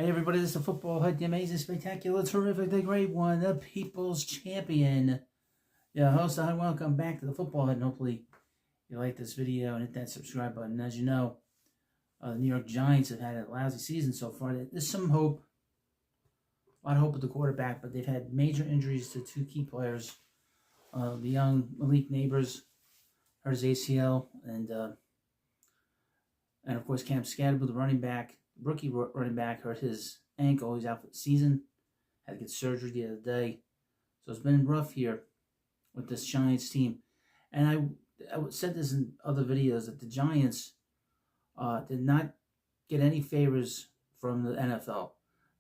Hi everybody, this is the Football Head, the amazing, spectacular, terrific, the great one, the People's Champion. Yeah, host, and welcome back to the Football Head, and hopefully you like this video and hit that subscribe button. As you know, the New York Giants have had a lousy season so far. There's some hope, a lot of hope with the quarterback, but they've had major injuries to two key players. The young Malik Neighbors hurt his ACL, and of course Cam Scatterby, the running back, rookie running back, hurt his ankle. He's out for the season. Had to get surgery the other day. So it's been rough here with this Giants team. And I said this in other videos that the Giants did not get any favors from the NFL.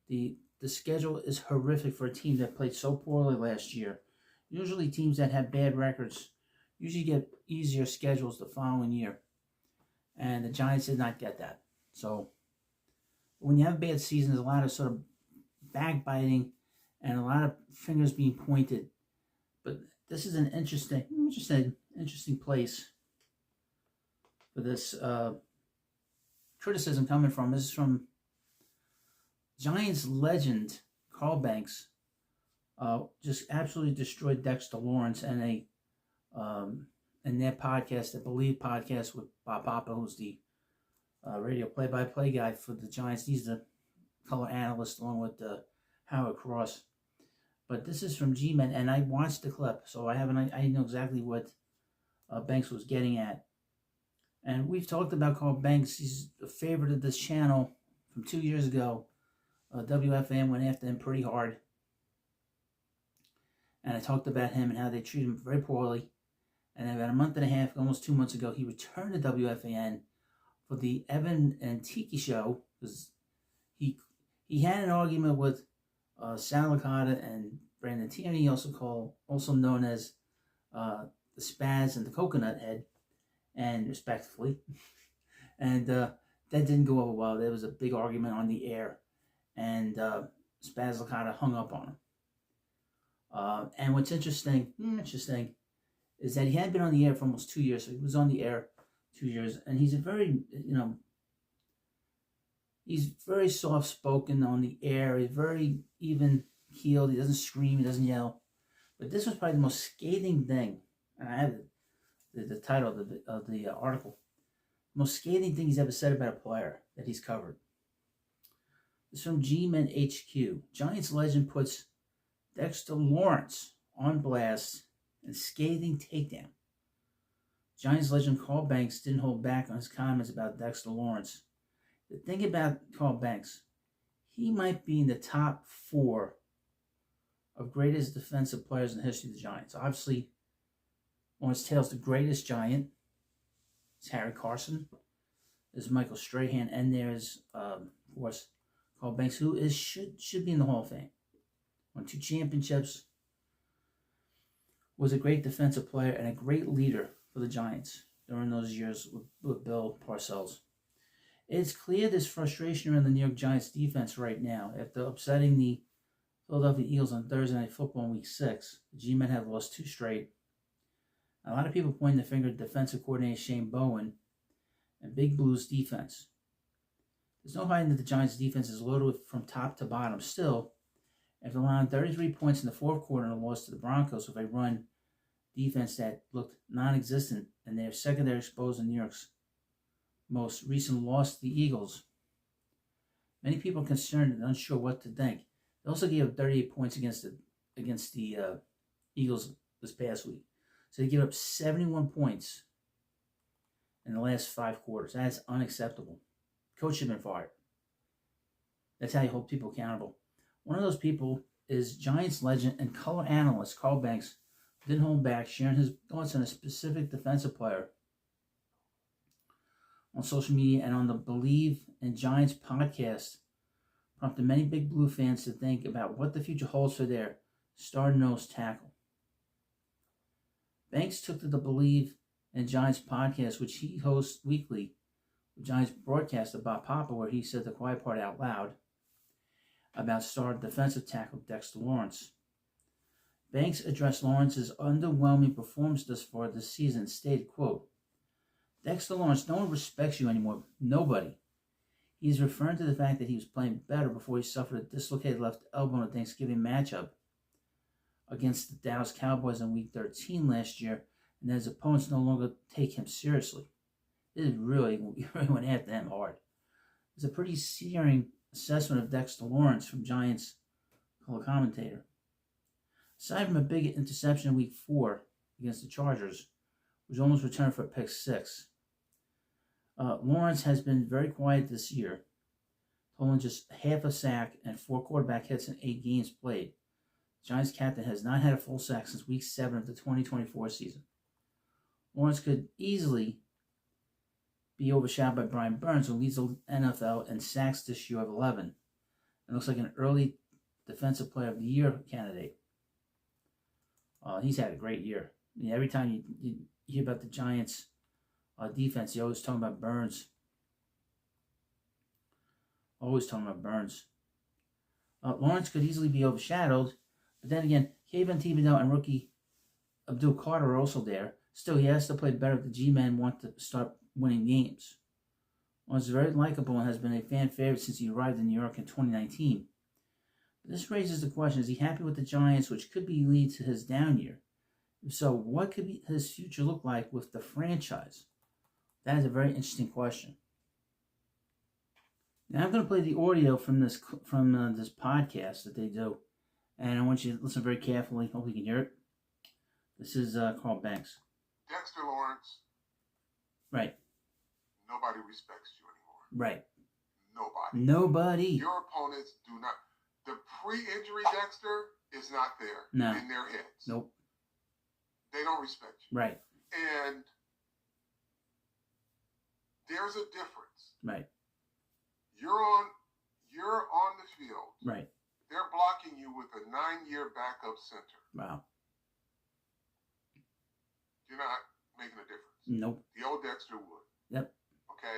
The schedule is horrific for a team that played so poorly last year. Usually teams that have bad records usually get easier schedules the following year. And the Giants did not get that. So when you have a bad season, there's a lot of sort of backbiting and a lot of fingers being pointed. But this is an interesting place for this criticism coming from. This is from Giants legend Carl Banks. Just absolutely destroyed Dexter Lawrence and their podcast, the Believe podcast with Bob Papa, who's the radio play-by-play guy for the Giants. He's the color analyst along with Howard Cross. But this is from G-Men, and I watched the clip, so I know exactly what Banks was getting at. And we've talked about Carl Banks. He's a favorite of this channel from 2 years ago. WFAN went after him pretty hard. And I talked about him and how they treat him very poorly. And about a month and a half, almost 2 months ago, he returned to WFAN for the Evan and Tiki show, because he had an argument with Sal Licata and Brandon Tierney, also known as the Spaz and the Coconut Head, and respectively. And that didn't go over well. There was a big argument on the air, and Spaz Licata hung up on him. And what's interesting is that he had been on the air for almost 2 years. So he was on the air 2 years, and he's a very, he's very soft-spoken on the air. He's very even-keeled. He doesn't scream. He doesn't yell. But this was probably the most scathing thing, and I have the title of the article, the most scathing thing he's ever said about a player that he's covered. It's from G-Men HQ. Giants legend puts Dexter Lawrence on blast and scathing takedown. Giants legend Carl Banks didn't hold back on his comments about Dexter Lawrence. The thing about Carl Banks, he might be in the top 4 of greatest defensive players in the history of the Giants. Obviously, Lawrence Taylor's the greatest Giant. It's Harry Carson. There's Michael Strahan, and there's, of course, Carl Banks, who should be in the Hall of Fame. Won 2 championships. Was a great defensive player and a great leader for the Giants during those years with Bill Parcells. It's clear there's frustration around the New York Giants defense right now. After upsetting the Philadelphia Eagles on Thursday Night Football in Week 6, the G-Men have lost 2 straight. A lot of people point the finger at defensive coordinator Shane Bowen and Big Blue's defense. There's no hiding that the Giants' defense is loaded from top to bottom. Still, after allowing 33 points in the fourth quarter in a loss to the Broncos with a run defense that looked non-existent, and their secondary exposed in New York's most recent loss to the Eagles, many people are concerned and unsure what to think. They also gave up 38 points against the Eagles this past week. So they gave up 71 points in the last 5 quarters. That's unacceptable. Coach should have been fired. That's how you hold people accountable. One of those people is Giants legend and color analyst Carl Banks. Didn't hold back, sharing his thoughts on a specific defensive player on social media and on the Believe in Giants podcast, prompted many Big Blue fans to think about what the future holds for their star-nosed tackle. Banks took to the Believe in Giants podcast, which he hosts weekly, with Giants broadcaster Bob Papa, where he said the quiet part out loud about star defensive tackle Dexter Lawrence. Banks addressed Lawrence's underwhelming performance thus far this season, stated, quote, Dexter Lawrence, no one respects you anymore. Nobody. He's referring to the fact that he was playing better before he suffered a dislocated left elbow in a Thanksgiving matchup against the Dallas Cowboys in Week 13 last year, and that his opponents no longer take him seriously. This is really went after him hard. It's a pretty searing assessment of Dexter Lawrence from Giants color commentator. Aside from a big interception in Week 4 against the Chargers, which almost returned for a pick 6, Lawrence has been very quiet this year, totaling just half a sack and 4 quarterback hits in 8 games played. The Giants captain has not had a full sack since Week 7 of the 2024 season. Lawrence could easily be overshadowed by Brian Burns, who leads the NFL in sacks this year of 11, and looks like an early Defensive Player of the Year candidate. He's had a great year. I mean, every time you hear about the Giants' defense, you always talking about Burns. Always talking about Burns. Lawrence could easily be overshadowed, but then again, Kayvon Thibodeau and rookie Abdul Carter are also there. Still, he has to play better if the G-men want to start winning games. Lawrence is very likable and has been a fan favorite since he arrived in New York in 2019. But this raises the question, is he happy with the Giants, which could be lead to his down year? If so, what could his future look like with the franchise? That is a very interesting question. Now I'm going to play the audio from this podcast that they do, and I want you to listen very carefully. Hope you can hear it. This is Carl Banks. Dexter Lawrence. Right. Nobody respects you anymore. Right. Nobody. Your opponents do not. The pre-injury Dexter is not there in their heads. Nope. They don't respect you. Right. And there's a difference. Right. You're on the field. Right. They're blocking you with a 9-year backup center. Wow. You're not making a difference. Nope. The old Dexter would. Yep. Okay?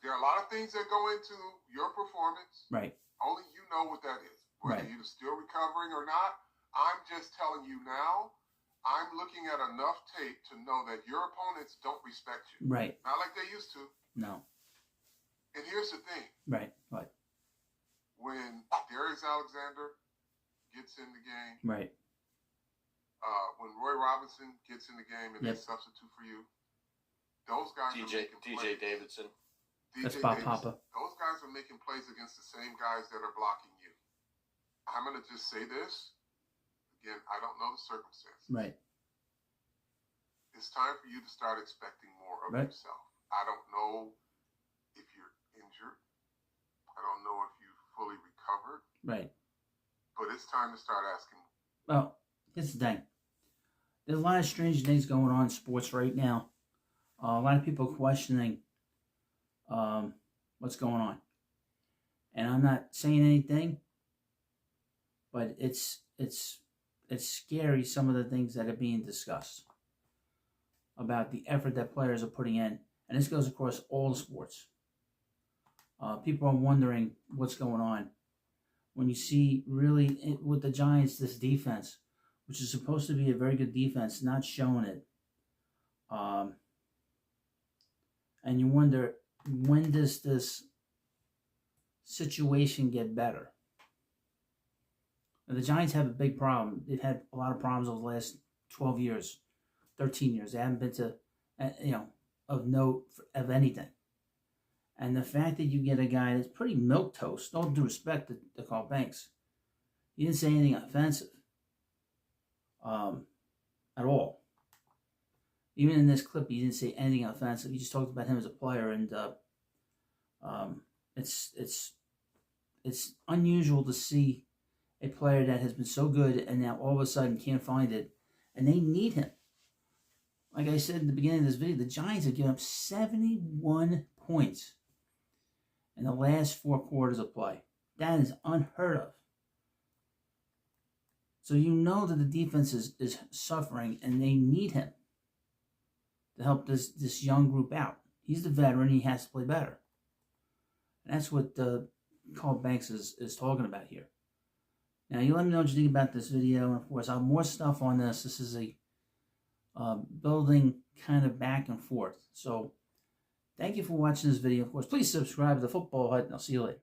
There are a lot of things that go into your performance. Right. Only you know what that is. Whether you're still recovering or not, I'm just telling you now, I'm looking at enough tape to know that your opponents don't respect you. Right. Not like they used to. No. And here's the thing. Right. What? When Darius Alexander gets in the game. Right. When Roy Robinson gets in the game and they substitute for you, those guys are making DJ Davidson. That's Bob Papa. Those guys are making plays against the same guys that are blocking you. I'm going to just say this. Again, I don't know the circumstances. Right. It's time for you to start expecting more of yourself. I don't know if you're injured. I don't know if you've fully recovered. Right. But it's time to start asking. Well, here's the thing. There's a lot of strange things going on in sports right now. A lot of people questioning what's going on. And I'm not saying anything, but it's scary, some of the things that are being discussed about the effort that players are putting in. And this goes across all the sports. People are wondering what's going on. When you see really with the Giants, this defense, which is supposed to be a very good defense, not showing it. And you wonder, when does this situation get better? Now, the Giants have a big problem. They've had a lot of problems over the last 12 years, 13 years. They haven't been to, of note of anything. And the fact that you get a guy that's pretty milquetoast, no due respect to Carl Banks, he didn't say anything offensive at all. Even in this clip, he didn't say anything offensive. He just talked about him as a player, and it's unusual to see a player that has been so good and now all of a sudden can't find it, and they need him. Like I said in the beginning of this video, the Giants have given up 71 points in the last 4 quarters of play. That is unheard of. So you know that the defense is suffering, and they need him to help this young group out. He's the veteran. He has to play better. And that's what Carl Banks is talking about here. Now, you let me know what you think about this video. And, of course, I'll have more stuff on this. This is a building kind of back and forth. So Thank you for watching this video. Of course, please subscribe to the Football Hut, and I'll see you later.